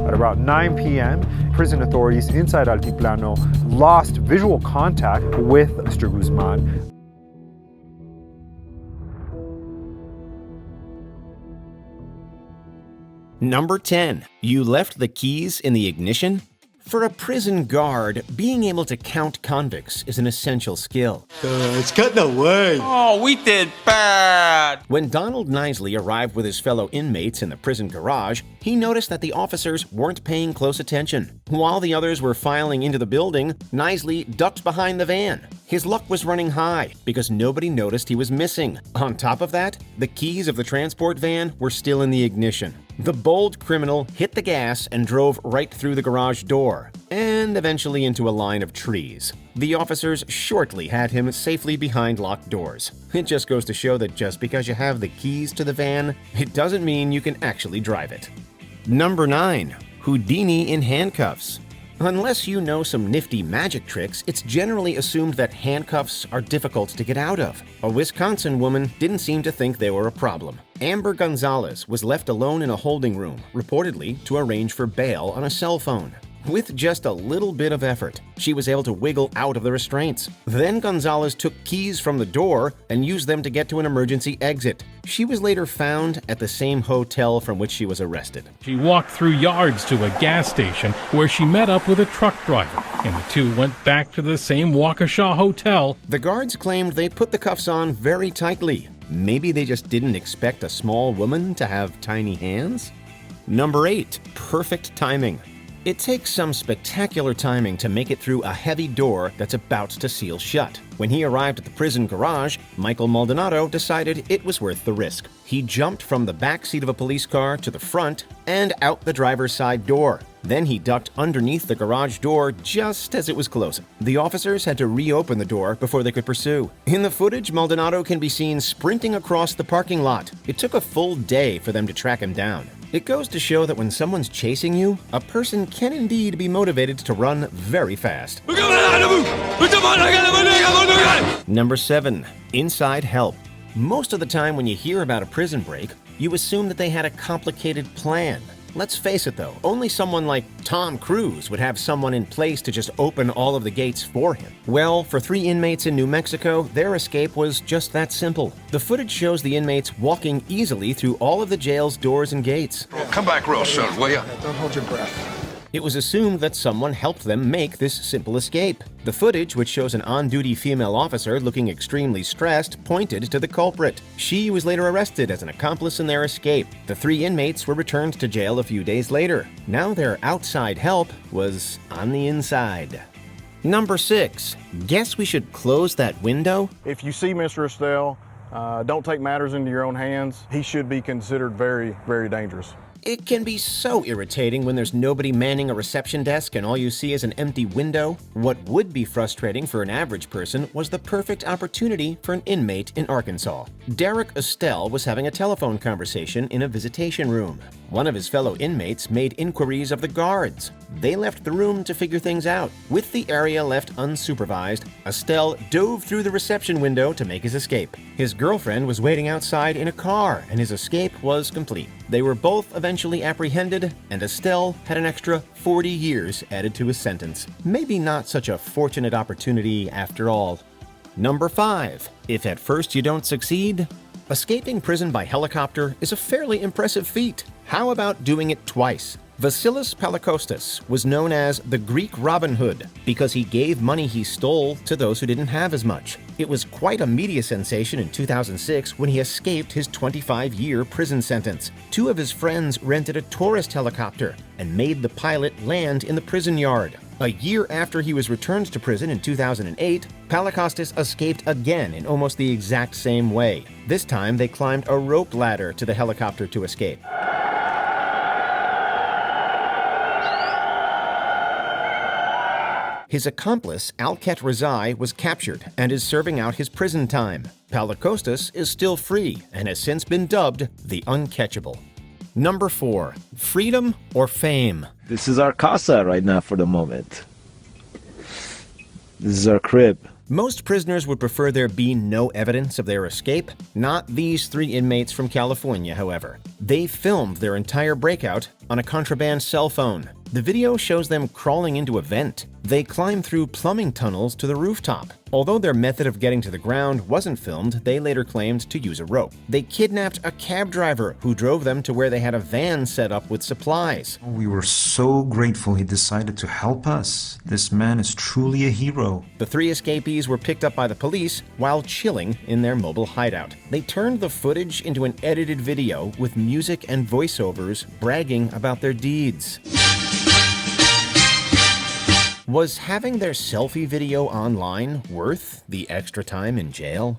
At about 9 p.m., prison authorities inside Altiplano lost visual contact with Mr. Guzman. Number 10. You left the keys in the ignition? For a prison guard, being able to count convicts is an essential skill. It's getting away. Oh, we did bad. When Donald Knisley arrived with his fellow inmates in the prison garage, he noticed that the officers weren't paying close attention. While the others were filing into the building, Knisley ducked behind the van. His luck was running high because nobody noticed he was missing. On top of that, the keys of the transport van were still in the ignition. The bold criminal hit the gas and drove right through the garage door, and eventually into a line of trees. The officers shortly had him safely behind locked doors. It just goes to show that just because you have the keys to the van, it doesn't mean you can actually drive it. Number 9. Houdini in handcuffs. Unless you know some nifty magic tricks, it's generally assumed that handcuffs are difficult to get out of. A Wisconsin woman didn't seem to think they were a problem. Amber Gonzalez was left alone in a holding room, reportedly to arrange for bail on a cell phone. With just a little bit of effort, she was able to wiggle out of the restraints. Then Gonzalez took keys from the door and used them to get to an emergency exit. She was later found at the same hotel from which she was arrested. She walked through yards to a gas station where she met up with a truck driver, and the two went back to the same Waukesha hotel. The guards claimed they put the cuffs on very tightly. Maybe they just didn't expect a small woman to have tiny hands? Number 8. Perfect timing. It takes some spectacular timing to make it through a heavy door that's about to seal shut. When he arrived at the prison garage, Michael Maldonado decided it was worth the risk. He jumped from the back seat of a police car to the front and out the driver's side door. Then he ducked underneath the garage door just as it was closing. The officers had to reopen the door before they could pursue. In the footage, Maldonado can be seen sprinting across the parking lot. It took a full day for them to track him down. It goes to show that when someone's chasing you, a person can indeed be motivated to run very fast. Number 7. Inside help. Most of the time when you hear about a prison break, you assume that they had a complicated plan. Let's face it though, only someone like Tom Cruise would have someone in place to just open all of the gates for him. Well, for 3 inmates in New Mexico, their escape was just that simple. The footage shows the inmates walking easily through all of the jail's doors and gates. Come back real soon, will you? Don't hold your breath. It was assumed that someone helped them make this simple escape. The footage, which shows an on-duty female officer looking extremely stressed, pointed to the culprit. She was later arrested as an accomplice in their escape. The 3 inmates were returned to jail a few days later. Now their outside help was on the inside. Number 6. Guess we should close that window? If you see Mr. Estelle, don't take matters into your own hands. He should be considered very, very dangerous. It can be so irritating when there's nobody manning a reception desk and all you see is an empty window. What would be frustrating for an average person was the perfect opportunity for an inmate in Arkansas. Derek Estelle was having a telephone conversation in a visitation room. One of his fellow inmates made inquiries of the guards. They left the room to figure things out. With the area left unsupervised, Estelle dove through the reception window to make his escape. His girlfriend was waiting outside in a car, and his escape was complete. They were both eventually apprehended, and Estelle had an extra 40 years added to his sentence. Maybe not such a fortunate opportunity after all. Number 5. If at first you don't succeed, escaping prison by helicopter is a fairly impressive feat. How about doing it twice? Vasilis Palakostas was known as the Greek Robin Hood because he gave money he stole to those who didn't have as much. It was quite a media sensation in 2006 when he escaped his 25-year prison sentence. 2 of his friends rented a tourist helicopter and made the pilot land in the prison yard. A year after he was returned to prison in 2008, Palakostas escaped again in almost the exact same way. This time they climbed a rope ladder to the helicopter to escape. His accomplice, Alket Rezai, was captured and is serving out his prison time. Palakostas is still free and has since been dubbed the Uncatchable. Number 4. Freedom or fame? This is our casa right now for the moment. This is our crib. Most prisoners would prefer there be no evidence of their escape. Not these 3 inmates from California, however. They filmed their entire breakout on a contraband cell phone. The video shows them crawling into a vent. They climb through plumbing tunnels to the rooftop. Although their method of getting to the ground wasn't filmed, they later claimed to use a rope. They kidnapped a cab driver who drove them to where they had a van set up with supplies. We were so grateful he decided to help us. This man is truly a hero. The 3 escapees were picked up by the police while chilling in their mobile hideout. They turned the footage into an edited video with music and voiceovers bragging about their deeds. Was having their selfie video online worth the extra time in jail?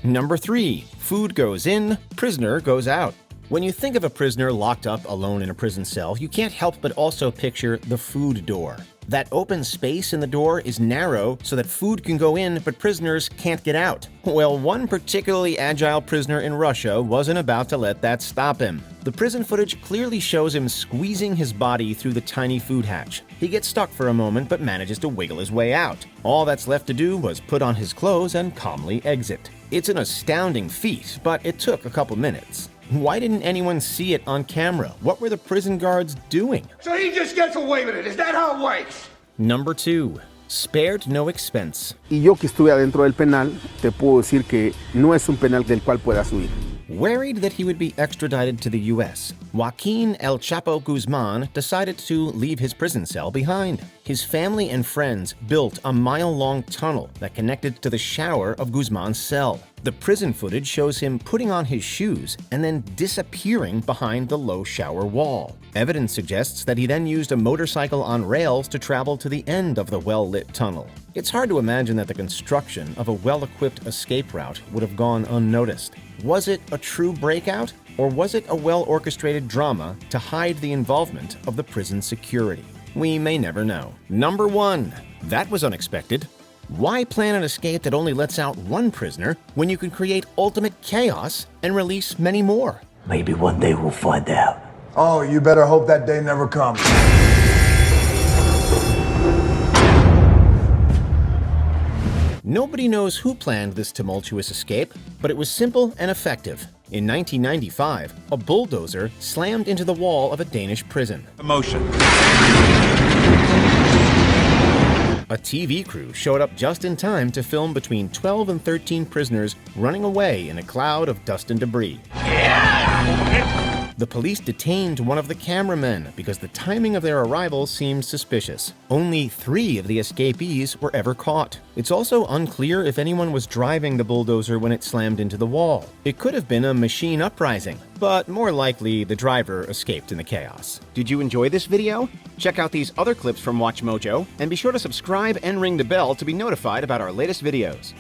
Number 3. Food goes in, prisoner goes out. When you think of a prisoner locked up alone in a prison cell, you can't help but also picture the food door. That open space in the door is narrow so that food can go in, but prisoners can't get out. Well, one particularly agile prisoner in Russia wasn't about to let that stop him. The prison footage clearly shows him squeezing his body through the tiny food hatch. He gets stuck for a moment but manages to wiggle his way out. All that's left to do was put on his clothes and calmly exit. It's an astounding feat, but it took a couple minutes. Why didn't anyone see it on camera? What were the prison guards doing? So he just gets away with it. Is that how it works? Number 2. Spared no expense. Y yo que estuve adentro del penal, te puedo decir que no es un penal del cual puedas huir. Worried that he would be extradited to the U.S., Joaquin El Chapo Guzman decided to leave his prison cell behind. His family and friends built a mile-long tunnel that connected to the shower of Guzman's cell. The prison footage shows him putting on his shoes and then disappearing behind the low shower wall. Evidence suggests that he then used a motorcycle on rails to travel to the end of the well-lit tunnel. It's hard to imagine that the construction of a well-equipped escape route would have gone unnoticed. Was it a true breakout, or was it a well-orchestrated drama to hide the involvement of the prison security? We may never know. Number 1. That was unexpected. Why plan an escape that only lets out one prisoner when you can create ultimate chaos and release many more? Maybe one day we'll find out. Oh, you better hope that day never comes. Nobody knows who planned this tumultuous escape, but it was simple and effective. In 1995, a bulldozer slammed into the wall of a Danish prison. Emotion. A TV crew showed up just in time to film between 12 and 13 prisoners running away in a cloud of dust and debris. The police detained one of the cameramen because the timing of their arrival seemed suspicious. Only 3 of the escapees were ever caught. It's also unclear if anyone was driving the bulldozer when it slammed into the wall. It could have been a machine uprising, but more likely the driver escaped in the chaos. Did you enjoy this video? Check out these other clips from WatchMojo, and be sure to subscribe and ring the bell to be notified about our latest videos.